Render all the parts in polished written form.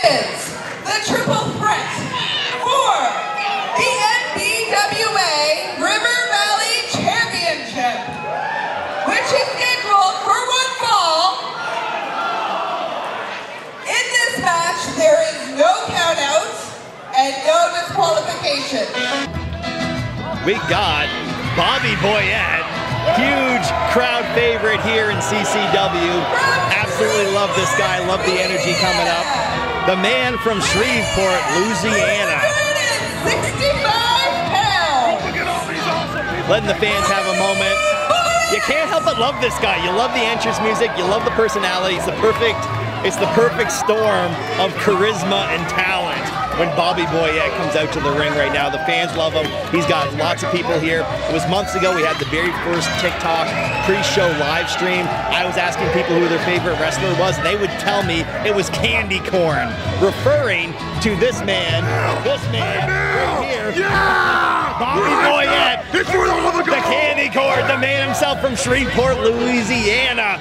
is the triple threat for the NBWA River Valley Championship, which is scheduled for one fall. In this match, there is no countouts and no disqualification. We got Bobby Boyette, huge crowd favorite here in CCW. Absolutely love this guy, love the energy coming up. The man from Shreveport, Louisiana. 165 pounds. Letting the fans have a moment. You can't help but love this guy. You love the entrance music, you love the personality. It's the perfect storm of charisma and talent when Bobby Boyette comes out to the ring right now. The fans love him. He's got lots of people here. It was months ago we had the very first TikTok pre-show live stream. I was asking people who their favorite wrestler was, and they would tell me it was Candy Corn, referring to this man right here. Yeah! Bobby Boyette, the Candy Corn, the man himself from Shreveport, Louisiana.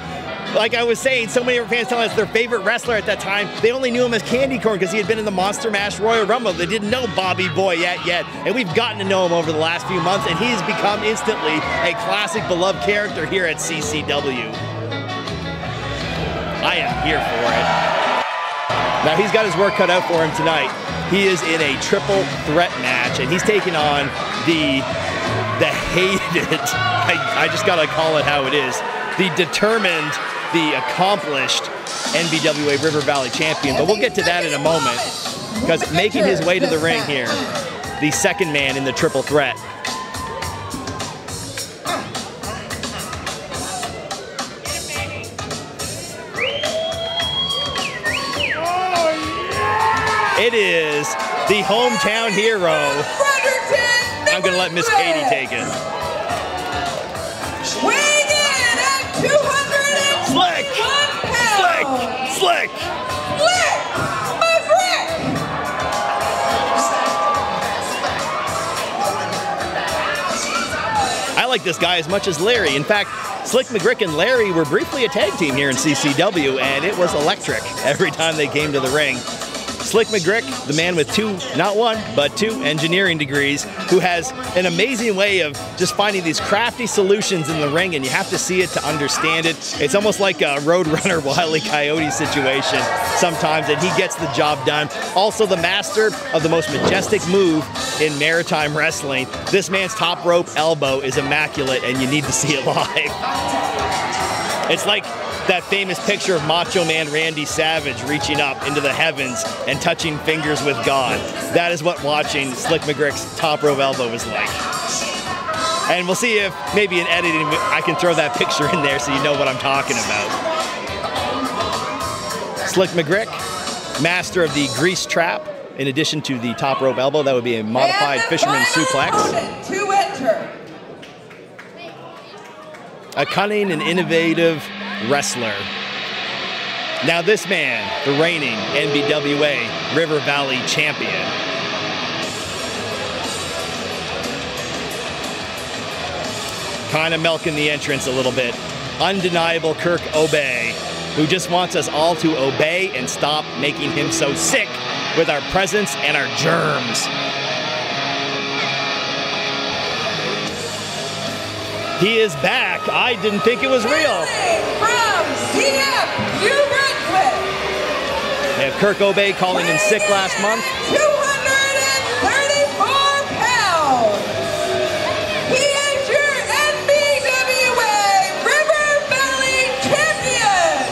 Like I was saying, so many of our fans telling us their favorite wrestler at that time, they only knew him as Candy Corn because he had been in the Monster Mash Royal Rumble. They didn't know Bobby Boyette yet, and we've gotten to know him over the last few months, and he's become instantly a classic beloved character here at CCW. I am here for it. Now he's got his work cut out for him tonight. He is in a triple threat match, and he's taking on the hated, I just gotta call it how it is, the determined, the accomplished NBWA River Valley champion, but we'll get to that in a moment, because making his way to the ring here, the second man in the triple threat. It is the hometown hero. I'm gonna let Miss Katie take it. Weighing in at 201 pounds. Slick! Mcgrick! I like this guy as much as Larry. In fact, Slick Mcgrick and Larry were briefly a tag team here in CCW, and it was electric every time they came to the ring. Slick Mcgrick, the man with not one, but two engineering degrees, who has an amazing way of just finding these crafty solutions in the ring, and you have to see it to understand it. It's almost like a Roadrunner Wile E. Coyote situation sometimes, and he gets the job done. Also the master of the most majestic move in maritime wrestling. This man's top rope elbow is immaculate, and you need to see it live. It's like that famous picture of Macho Man Randy Savage reaching up into the heavens and touching fingers with God. That is what watching Slick Mcgrick's top rope elbow is like. And we'll see if maybe in editing I can throw that picture in there so you know what I'm talking about. Slick Mcgrick, master of the grease trap, in addition to the top rope elbow. That would be a modified fisherman suplex. To enter. A cunning and innovative wrestler. Now this man, the reigning NBWA River Valley champion. Kind of milking the entrance a little bit. Undeniable Kirk Aubé, who just wants us all to obey and stop making him so sick with our presence and our germs. He is back. I didn't think it was real. From CF New Brunswick. They have Kirk Aubé calling in sick last month. 234 pounds. He is your NBWA River Valley champion.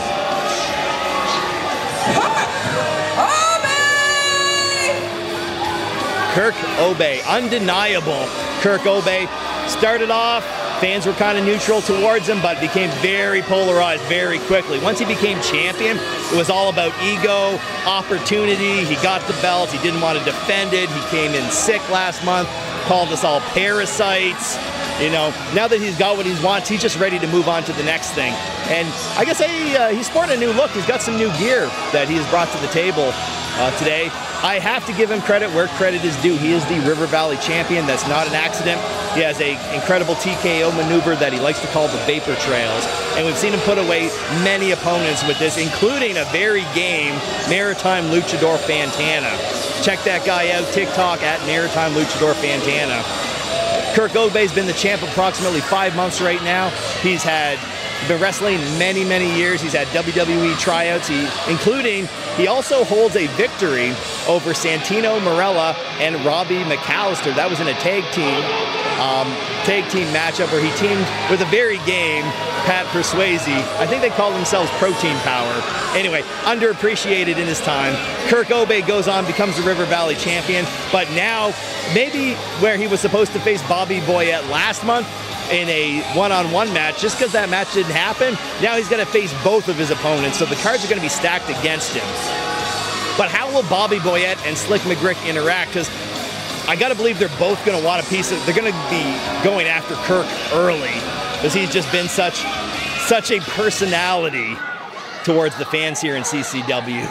Kirk Aubé, undeniable. Kirk Aubé started off, fans were kind of neutral towards him, but became very polarized very quickly. Once he became champion, it was all about ego, opportunity. He got the belt, he didn't want to defend it. He came in sick last month, called us all parasites. You know, now that he's got what he wants, he's just ready to move on to the next thing. And I guess he's sporting a new look. He's got some new gear that he has brought to the table. today. I have to give him credit where credit is due. He is the River Valley champion. That's not an accident. He has an incredible TKO maneuver that he likes to call the vapor trails. And we've seen him put away many opponents with this, including a very game Maritime Luchador Fantana. Check that guy out, TikTok at Maritime Luchador Fantana. Kirk Aubé's been the champ approximately 5 months right now. He's been wrestling many, many years. He's had WWE tryouts, he also holds a victory over Santino Marella and Robbie McAllister. That was in a tag team matchup where he teamed with a very game Pat Persuasi. I think they call themselves Protein Power. Anyway, underappreciated in his time. Kirk Aubé goes on, becomes the River Valley champion, but now maybe where he was supposed to face Bobby Boyette last month in a one-on-one match, just because that match didn't happen, now he's going to face both of his opponents, so the cards are going to be stacked against him. But how will Bobby Boyette and Slick Mcgrick interact? Because I got to believe they're both going to want a piece of, they're going to be going after Kirk early, because he's just been such a personality towards the fans here in CCW.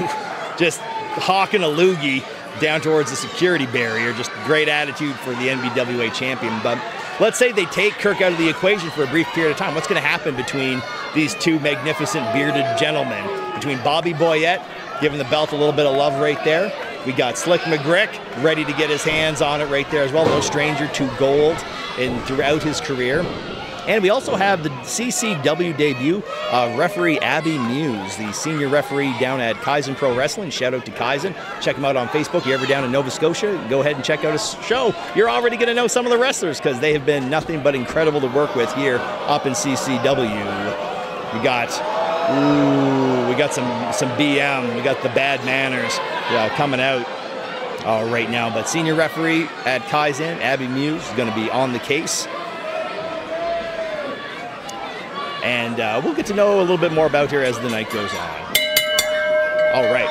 Just hawking a loogie down towards the security barrier. Just great attitude for the NBWA champion. But let's say they take Kirk out of the equation for a brief period of time. What's going to happen between these two magnificent bearded gentlemen? Between Bobby Boyette, giving the belt a little bit of love right there. We got Slick Mcgrick ready to get his hands on it right there as well. No stranger to gold throughout his career. And we also have the CCW debut, referee Aubé Muse, the senior referee down at Kaizen Pro Wrestling. Shout out to Kaizen. Check him out on Facebook. If you're ever down in Nova Scotia, go ahead and check out his show. You're already going to know some of the wrestlers because they have been nothing but incredible to work with here up in CCW. We got some BM. We got the Bad Manners coming out right now. But senior referee at Kaizen, Aubé Muse, is going to be on the case. And we'll get to know a little bit more about her as the night goes on. All right.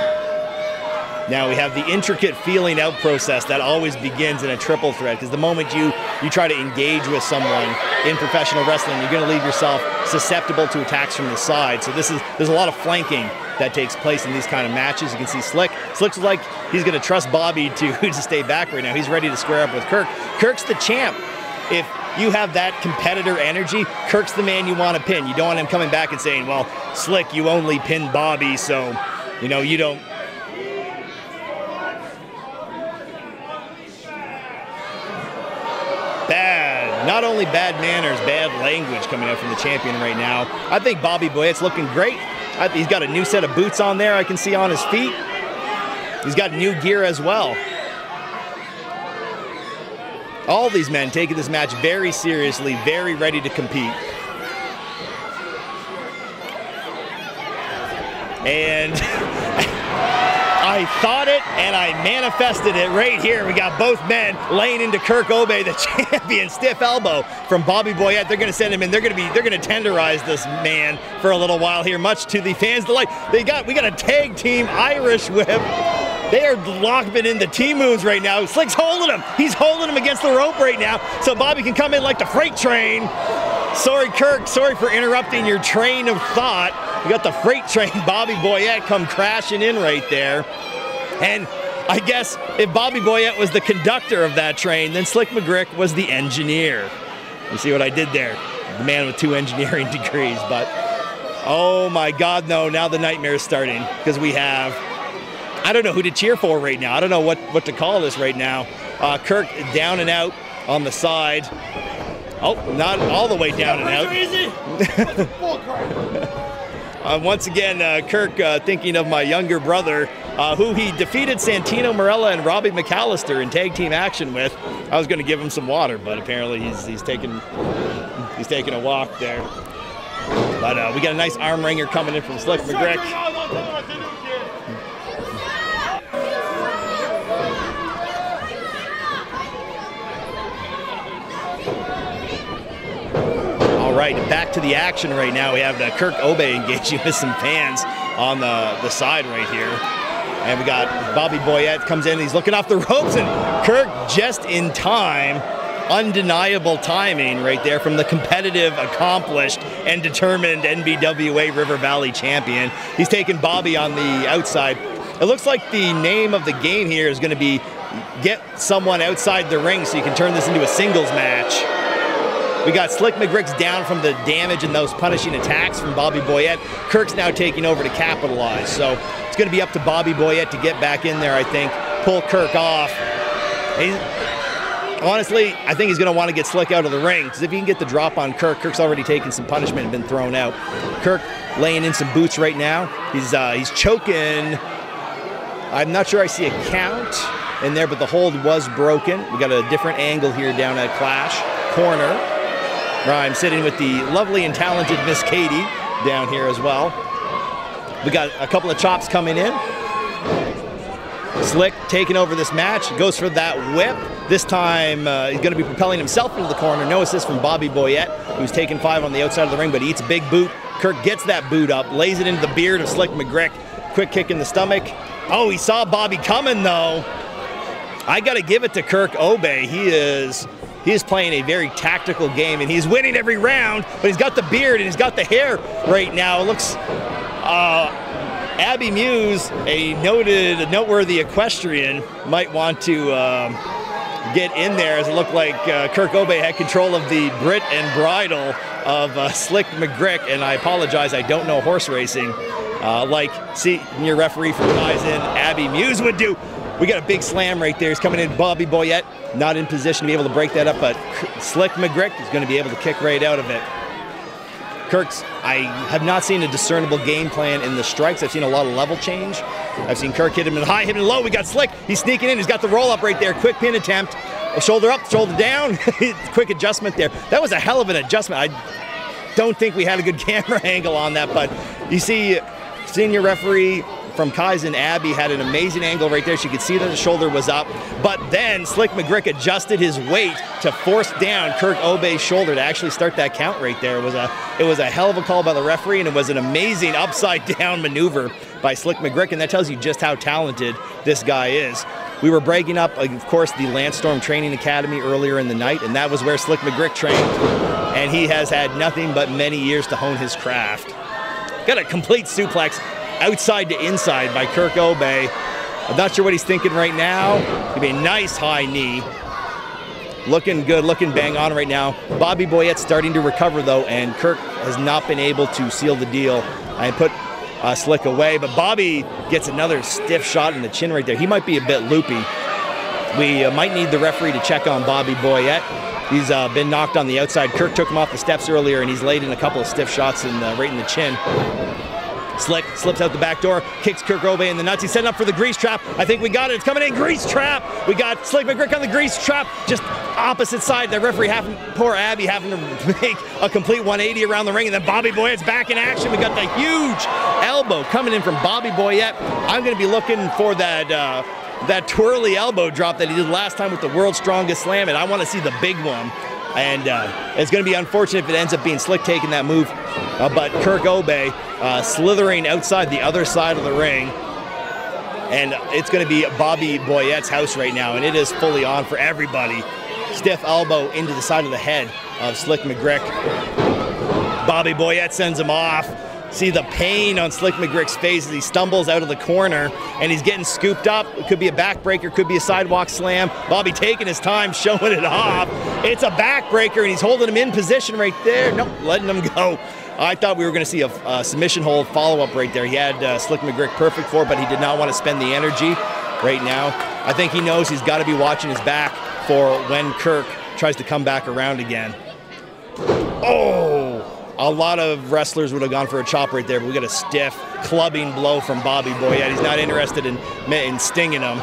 Now we have the intricate feeling out process that always begins in a triple threat, because the moment you try to engage with someone in professional wrestling, you're going to leave yourself susceptible to attacks from the side. So there's a lot of flanking that takes place in these kind of matches. You can see Slick looks like he's going to trust Bobby to stay back right now. He's ready to square up with Kirk. Kirk's the champ. If you have that competitor energy, Kirk's the man you want to pin. You don't want him coming back and saying, well, Slick, you only pinned Bobby, so, you don't. Not only bad manners, bad language coming out from the champion right now. I think Bobby Boyette's looking great. He's got a new set of boots on there I can see on his feet. He's got new gear as well. All these men taking this match very seriously, very ready to compete. And I thought it and I manifested it right here. We got both men laying into Kirk Aubé, the champion, stiff elbow from Bobby Boyette. They're going to send him in. They're going to tenderize this man for a little while here, much to the fans' delight. We got a tag team Irish whip. They are locked in the T-moves right now. Slick's holding him. He's holding him against the rope right now, so Bobby can come in like the freight train. Sorry, Kirk. Sorry for interrupting your train of thought. We got the freight train, Bobby Boyette, come crashing in right there. And I guess if Bobby Boyette was the conductor of that train, then Slick Mcgrick was the engineer. You see what I did there? The man with 2 engineering degrees. But, oh my God, no, now the nightmare's starting, because we have, I don't know who to cheer for right now. I don't know what to call this right now. Kirk down and out on the side. Oh, not all the way down and out. Once again, Kirk thinking of my younger brother, who he defeated Santino Marella and Robbie McAllister in tag team action with. I was going to give him some water, but apparently he's taking a walk there. But we got a nice arm wringer coming in from Slick Mcgrick. All right, back to the action right now. We have Kirk Aubé engaging with some fans on the side right here. And we got Bobby Boyette comes in, he's looking off the ropes, and Kirk just in time. Undeniable timing right there from the competitive, accomplished, and determined NBWA River Valley champion. He's taking Bobby on the outside. It looks like the name of the game here is going to be get someone outside the ring so you can turn this into a singles match. We got Slick McGrick's down from the damage and those punishing attacks from Bobby Boyette. Kirk's now taking over to capitalize. So it's going to be up to Bobby Boyette to get back in there, I think, pull Kirk off. Honestly, I think he's going to want to get Slick out of the ring, because if he can get the drop on Kirk, Kirk's already taken some punishment and been thrown out. Kirk laying in some boots right now. He's choking. I'm not sure I see a count in there, but the hold was broken. We got a different angle here down at Clash corner, where I'm sitting with the lovely and talented Miss Katie down here as well. We got a couple of chops coming in. Slick taking over this match, goes for that whip. This time he's going to be propelling himself into the corner. No assist from Bobby Boyette, who's taking 5 on the outside of the ring, but he eats a big boot. Kirk gets that boot up, lays it into the beard of Slick McGrick. Quick kick in the stomach. Oh, he saw Bobby coming though. I got to give it to Kirk Aubé. He is playing a very tactical game, and he's winning every round, but he's got the beard and he's got the hair right now. It looks, Abby Muse, a noteworthy equestrian, might want to get in there, as it looked like Kirk Aubé had control of the brit and bridle of Slick McGrick, and I apologize, I don't know horse racing, like senior referee for Kaizen, Abby Muse would do. We got a big slam right there. He's coming in. Bobby Boyette not in position to be able to break that up, but Slick McGrick is going to be able to kick right out of it. I have not seen a discernible game plan in the strikes. I've seen a lot of level change. I've seen Kirk hit him in high, hit him low. We got Slick. He's sneaking in. He's got the roll up right there. Quick pin attempt. A shoulder up, shoulder down. Quick adjustment there. That was a hell of an adjustment. I don't think we had a good camera angle on that, but you see senior referee from Kaizen, Abby, had an amazing angle right there. She could see that the shoulder was up, but then Slick McGrick adjusted his weight to force down Kirk Aubé's shoulder to actually start that count right there. It was a hell of a call by the referee, and it was an amazing upside down maneuver by Slick McGrick, and that tells you just how talented this guy is. We were breaking up, of course, the Lance Storm Training Academy earlier in the night, and that was where Slick McGrick trained, and he has had nothing but many years to hone his craft. Got a complete suplex outside to inside by Kirk Aubé. I'm not sure what he's thinking right now. It'll be a nice high knee. Looking good, looking bang on right now. Bobby Boyette's starting to recover though, and Kirk has not been able to seal the deal and put Slick away, but Bobby gets another stiff shot in the chin right there. He might be a bit loopy. We might need the referee to check on Bobby Boyette. He's been knocked on the outside. Kirk took him off the steps earlier, and he's laid in a couple of stiff shots right in the chin. Slick slips out the back door, kicks Kirk Aubé in the nuts. He's setting up for the grease trap. I think we got it. It's coming in. Grease trap. We got Slick McGrick on the grease trap. Just opposite side. The referee poor Abby having to make a complete 180 around the ring. And then Bobby Boyette's back in action. We got the huge elbow coming in from Bobby Boyette. I'm going to be looking for that twirly elbow drop that he did last time with the World's Strongest Slam. And I want to see the big one. And it's going to be unfortunate if it ends up being Slick taking that move. But Kirk Aubé slithering outside the other side of the ring. And it's going to be Bobby Boyette's house right now. And it is fully on for everybody. Stiff elbow into the side of the head of Slick McGrick. Bobby Boyette sends him off. See the pain on Slick McGrick's face as he stumbles out of the corner, and he's getting scooped up. It could be a backbreaker, could be a sidewalk slam. Bobby taking his time, showing it off. It's a backbreaker, and he's holding him in position right there. Nope, letting him go. I thought we were going to see a submission hold follow-up right there. He had Slick McGrick perfect for it, but he did not want to spend the energy right now. I think he knows he's got to be watching his back for when Kirk tries to come back around again. Oh! A lot of wrestlers would have gone for a chop right there, but we got a stiff clubbing blow from Bobby Boyette. He's not interested in stinging him.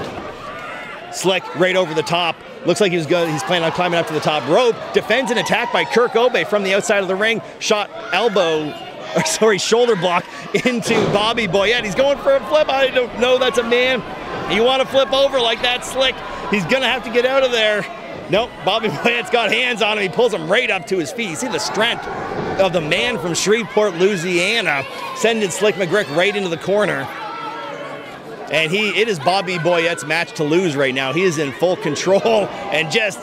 Slick right over the top. Looks like he's planning on climbing up to the top rope. Defends an attack by Kirk Aubé from the outside of the ring. Shot shoulder block into Bobby Boyette. He's going for a flip. I don't know, that's a man. You want to flip over like that, Slick? He's going to have to get out of there. Nope, Bobby Boyette's got hands on him. He pulls him right up to his feet. You see the strength of the man from Shreveport, Louisiana, sending Slick McGrick right into the corner. And it is Bobby Boyette's match to lose right now. He is in full control and just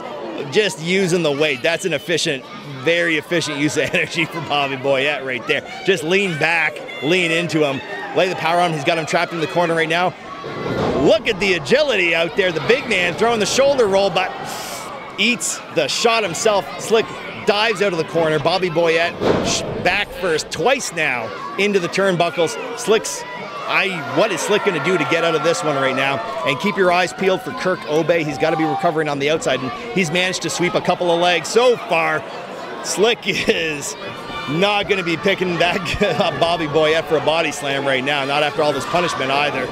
using the weight. That's an efficient, very efficient use of energy for Bobby Boyette right there. Just lean back, lean into him, lay the power on him. He's got him trapped in the corner right now. Look at the agility out there. The big man throwing the shoulder roll, but eats the shot himself. Slick dives out of the corner. Bobby Boyette back first twice now into the turnbuckles. What is Slick going to do to get out of this one right now? And keep your eyes peeled for Kirk Aubé. He's got to be recovering on the outside, and he's managed to sweep a couple of legs so far. Slick is not going to be picking back up Bobby Boyette for a body slam right now, not after all this punishment either.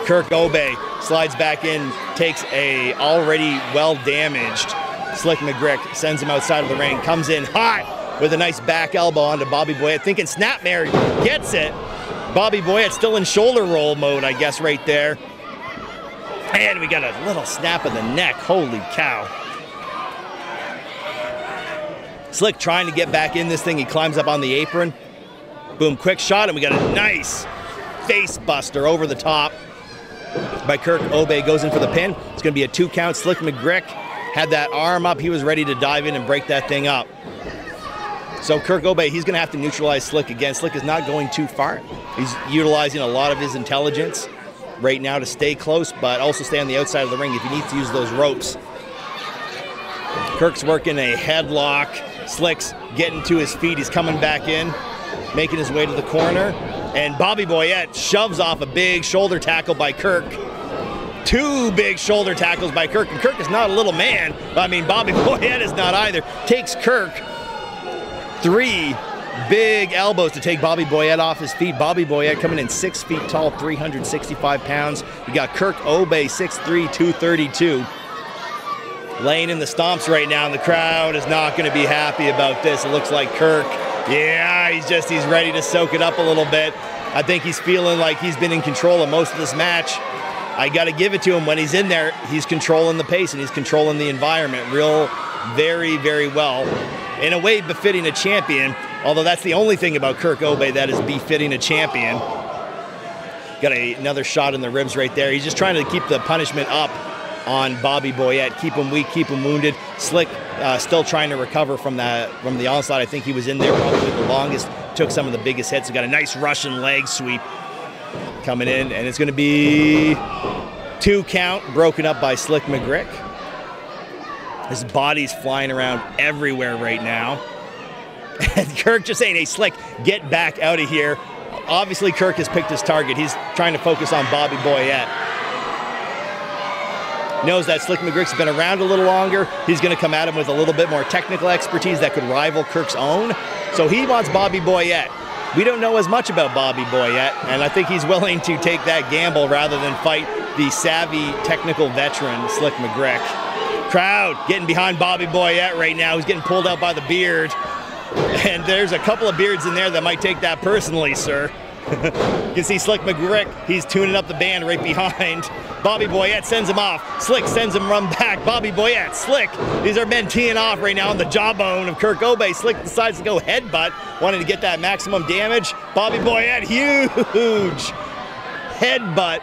Kirk Aubé slides back in, takes a already well-damaged Slick Mcgrick, sends him outside of the ring, comes in hot with a nice back elbow onto Bobby Boyette, thinking snapmare, gets it. Bobby Boyette still in shoulder roll mode, I guess, right there. And we got a little snap of the neck. Holy cow. Slick trying to get back in this thing. He climbs up on the apron. Boom, quick shot, and we got a nice face buster over the top by Kirk Aubé. Goes in for the pin. It's going to be a 2 count. Slick Mcgrick had that arm up. He was ready to dive in and break that thing up. So Kirk Aubé, he's going to have to neutralize Slick again. Slick is not going too far. He's utilizing a lot of his intelligence right now to stay close, but also stay on the outside of the ring if he needs to use those ropes. Kirk's working a headlock. Slick's getting to his feet. He's coming back in, making his way to the corner. And Bobby Boyette shoves off a big shoulder tackle by Kirk. 2 big shoulder tackles by Kirk. And Kirk is not a little man. I mean, Bobby Boyette is not either. Takes Kirk 3 big elbows to take Bobby Boyette off his feet. Bobby Boyette coming in 6 feet tall, 365 pounds. We got Kirk Aubé, 6'3", 232. Laying in the stomps right now, and the crowd is not going to be happy about this. It looks like Kirk, yeah, he's ready to soak it up a little bit. I think he's feeling like he's been in control of most of this match. I got to give it to him. When he's in there, he's controlling the pace and he's controlling the environment very, very well. In a way, befitting a champion, although that's the only thing about Kirk Aubé that is befitting a champion. Got another shot in the ribs right there. He's just trying to keep the punishment up on Bobby Boyette, keep him weak, keep him wounded. Slick still trying to recover from the onslaught. I think he was in there probably the longest, took some of the biggest hits. He got a nice Russian leg sweep coming in, and it's going to be 2 count, broken up by Slick Mcgrick. His body's flying around everywhere right now. And Kirk just saying, hey, Slick, get back out of here. Obviously, Kirk has picked his target. He's trying to focus on Bobby Boyette. Knows that Slick Mcgrick's been around a little longer. He's going to come at him with a little bit more technical expertise that could rival Kirk's own. So he wants Bobby Boyette. We don't know as much about Bobby Boyette, and I think he's willing to take that gamble rather than fight the savvy, technical veteran, Slick Mcgrick. Crowd getting behind Bobby Boyette right now. He's getting pulled out by the beard. And there's a couple of beards in there that might take that personally, sir. You can see Slick Mcgrick. He's tuning up the band right behind. Bobby Boyette sends him off. Slick sends him run back. Bobby Boyette, Slick. These are men teeing off right now on the jawbone of Kirk Aubé. Slick decides to go headbutt, wanting to get that maximum damage. Bobby Boyette, huge headbutt.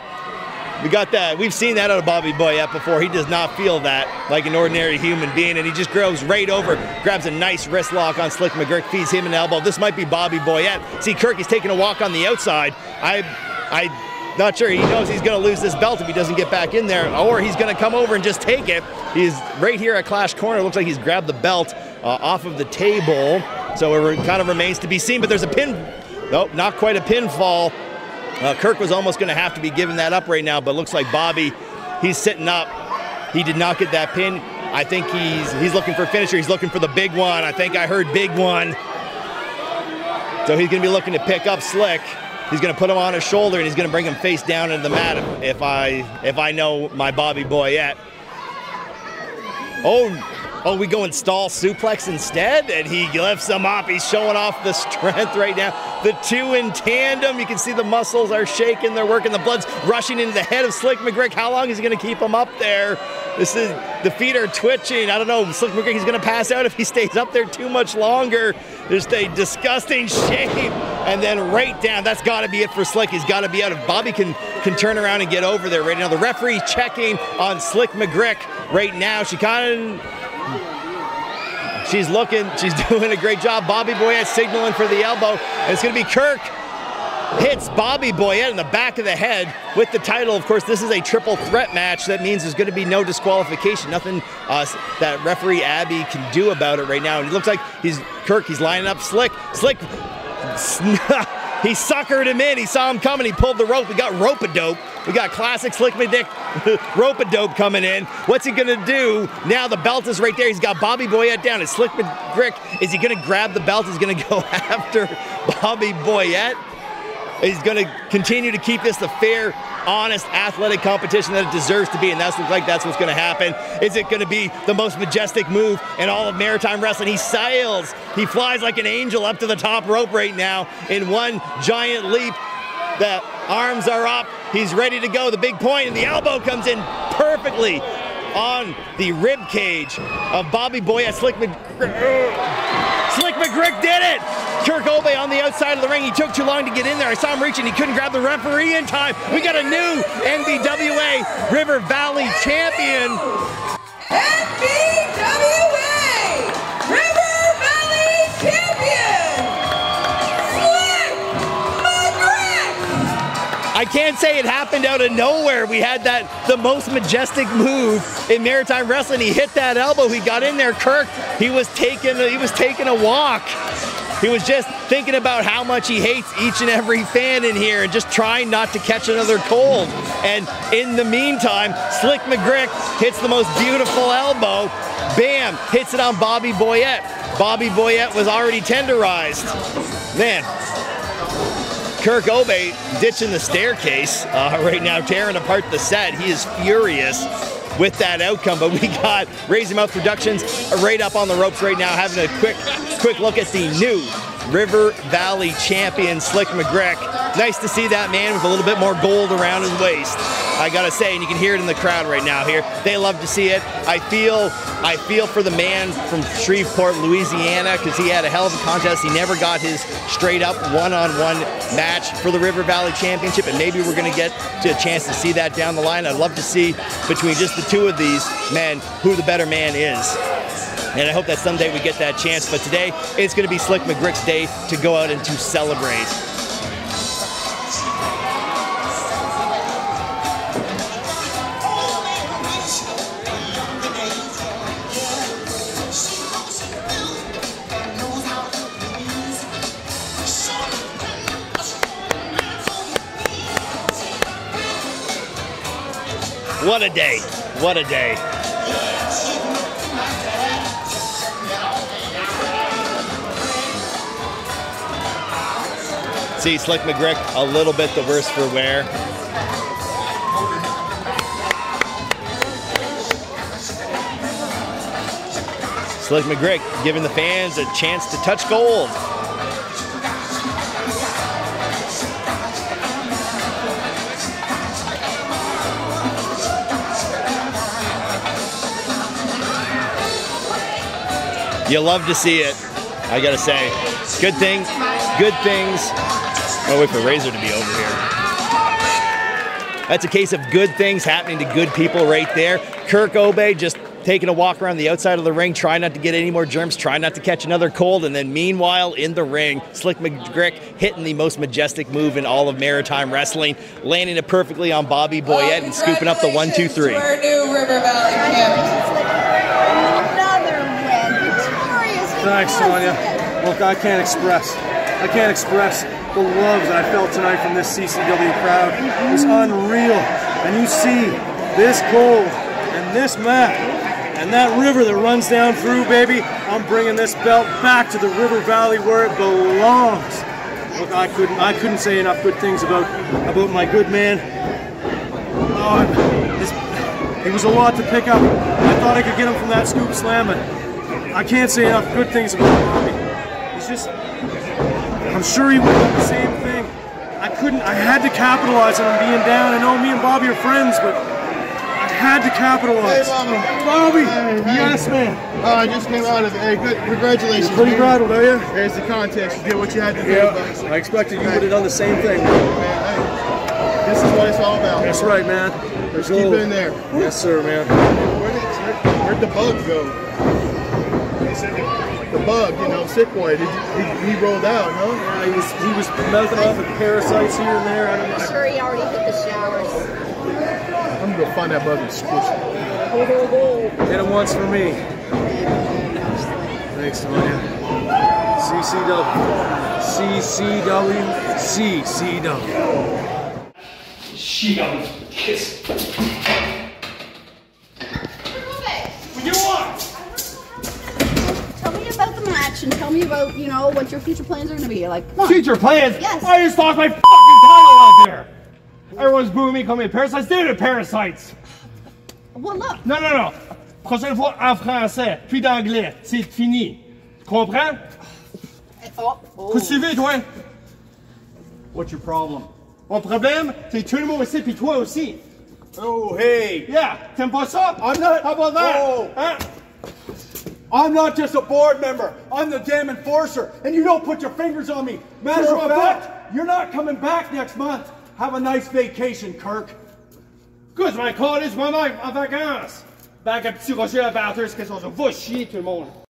We got that. We've seen that out of Bobby Boyette before. He does not feel that like an ordinary human being, and he just goes right over, grabs a nice wrist lock on Slick Mcgrick, feeds him an elbow. This might be Bobby Boyette. See, Kirk is taking a walk on the outside. I'm not sure. He knows he's going to lose this belt if he doesn't get back in there, or he's going to come over and just take it. He's right here at Clash Corner. Looks like he's grabbed the belt off of the table, so it kind of remains to be seen, but there's a pin. Nope, not quite a pinfall. Kirk was almost going to have to be giving that up right now, but looks like Bobby, he's sitting up. He did not get that pin. I think he's looking for a finisher. He's looking for the big one. I think I heard big one. So he's going to be looking to pick up Slick. He's going to put him on his shoulder, and he's going to bring him face down into the mat if I know my Bobby Boyette. Oh, we go install suplex instead, and he lifts him up. He's showing off the strength right now. The two in tandem. You can see the muscles are shaking. They're working. The blood's rushing into the head of Slick Mcgrick. How long is he going to keep him up there? The feet are twitching. I don't know. Slick Mcgrick is going to pass out if he stays up there too much longer. Just a disgusting shape. And then right down. That's got to be it for Slick. He's got to be out. If Bobby can turn around and get over there right now. The referee checking on Slick Mcgrick right now. She's looking, she's doing a great job. Bobby Boyette signaling for the elbow. And it's going to be Kirk. hits Bobby Boyette in the back of the head with the title. Of course, this is a triple threat match. That means there's going to be no disqualification. Nothing that referee Aubé can do about it right now. And it looks like Kirk, he's lining up Slick. Slick, he suckered him in. He saw him coming. He pulled the rope. We got rope-a-dope. We got classic Slick McDick rope-a-dope coming in. What's he going to do? Now the belt is right there. He's got Bobby Boyette down. It's Slick McGrick. Is he going to grab the belt? He's going to go after Bobby Boyette. He's going to continue to keep this the fair, honest, athletic competition that it deserves to be, and that looks like that's what's going to happen. Is it going to be the most majestic move in all of maritime wrestling? He sails. He flies like an angel up to the top rope right now in one giant leap. The arms are up. He's ready to go. The big point, and the elbow comes in perfectly on the rib cage of Bobby Boyette. Slick McGrick did it! Kirk Aubé on the outside of the ring. He took too long to get in there. I saw him reaching. He couldn't grab the referee in time. We got a new NBWA River Valley champion. NBWA River Valley champion, Slick McGrick. I can't say it happened out of nowhere. We had the most majestic move in maritime wrestling. He hit that elbow. He got in there. Kirk, he was taking a walk. He was just thinking about how much he hates each and every fan in here and just trying not to catch another cold. And in the meantime, Slick McGrick hits the most beautiful elbow. Bam! Hits it on Bobby Boyette. Bobby Boyette was already tenderized. Man, Kirk Aubé ditching the staircase right now, tearing apart the set. He is furious with that outcome, but we got Raising Mouth Productions right up on the ropes right now, having a quick look at the new River Valley champion, Slick McGrick. Nice to see that man with a little bit more gold around his waist, I gotta say, and you can hear it in the crowd right now here. They love to see it. I feel for the man from Shreveport, Louisiana, because he had a hell of a contest. He never got his straight up one-on-one match for the River Valley Championship, and maybe we're gonna get a chance to see that down the line. I'd love to see between just the two of these men who the better man is. And I hope that someday we get that chance, but today it's gonna be Slick McGrick's day to go out and to celebrate. What a day, what a day. See, Slick McGrick a little bit the worse for wear. Slick McGrick giving the fans a chance to touch gold. You love to see it, I gotta say. Good things. Oh, wait for Razor to be over here. That's a case of good things happening to good people right there. Kirk Aubé just taking a walk around the outside of the ring, trying not to get any more germs, trying not to catch another cold, and then meanwhile in the ring, Slick McGrick hitting the most majestic move in all of maritime wrestling, landing it perfectly on Bobby Boyette and scooping up the 1-2-3. Our new River Valley champion. Thanks, Sonia. Look, I can't express the love that I felt tonight from this CCW crowd. It was unreal. And you see this gold and this map and that river that runs down through, baby. I'm bringing this belt back to the River Valley where it belongs. Look, I couldn't say enough good things about my good man. Oh, it was a lot to pick up. I thought I could get him from that scoop slam, but I can't say enough good things about Bobby. He's just, I'm sure he would have done the same thing. I had to capitalize on him being down. I know me and Bobby are friends, but I had to capitalize. Hey, Bobby! Hey, Yes, man! Oh, I just came out of it. Hey, good. Congratulations. You're pretty rattled, are you? There's the contest. You did what you had to do. Yeah, I expected you would have done the same thing. Man, hey, this is what it's all about. That's right, man. Let's keep it in there. Yes, sir, man. Where'd the bug go? the bug, you know, sick boy. He rolled out, huh? Yeah, he was melting off with parasites here and there. I don't know. I'm sure he already hit the showers. I'm gonna go find that bug and squish it. Hit him once for me. Thanks, Sonia. CCW. She got me kissed. What you want? Tell me about the match and tell me about, you know, what your future plans are going to be. Like, come on. Future plans? Yes. I just lost my fucking title out there. Everyone's booing me, calling me parasites. They're the parasites. Well, look. Non. Prochaine fois en français, puis d'anglais. C'est fini. Tu comprends? Qu'est-ce que tu veux, toi? What's your problem? Mon problème, c'est tout le monde ici, puis toi aussi. Oh, hey. Yeah, t'aimes pas ça? I'm not. How about that? Oh. Hein? I'm not just a board member. I'm the damn enforcer. And you don't put your fingers on me. Matter of fact, you're not coming back next month. Have a nice vacation, Kirk. Good, je vais coller moi-même en vacances. Back à Petit Roger à batteuse, qu'est-ce qu'on se va chier tout le monde.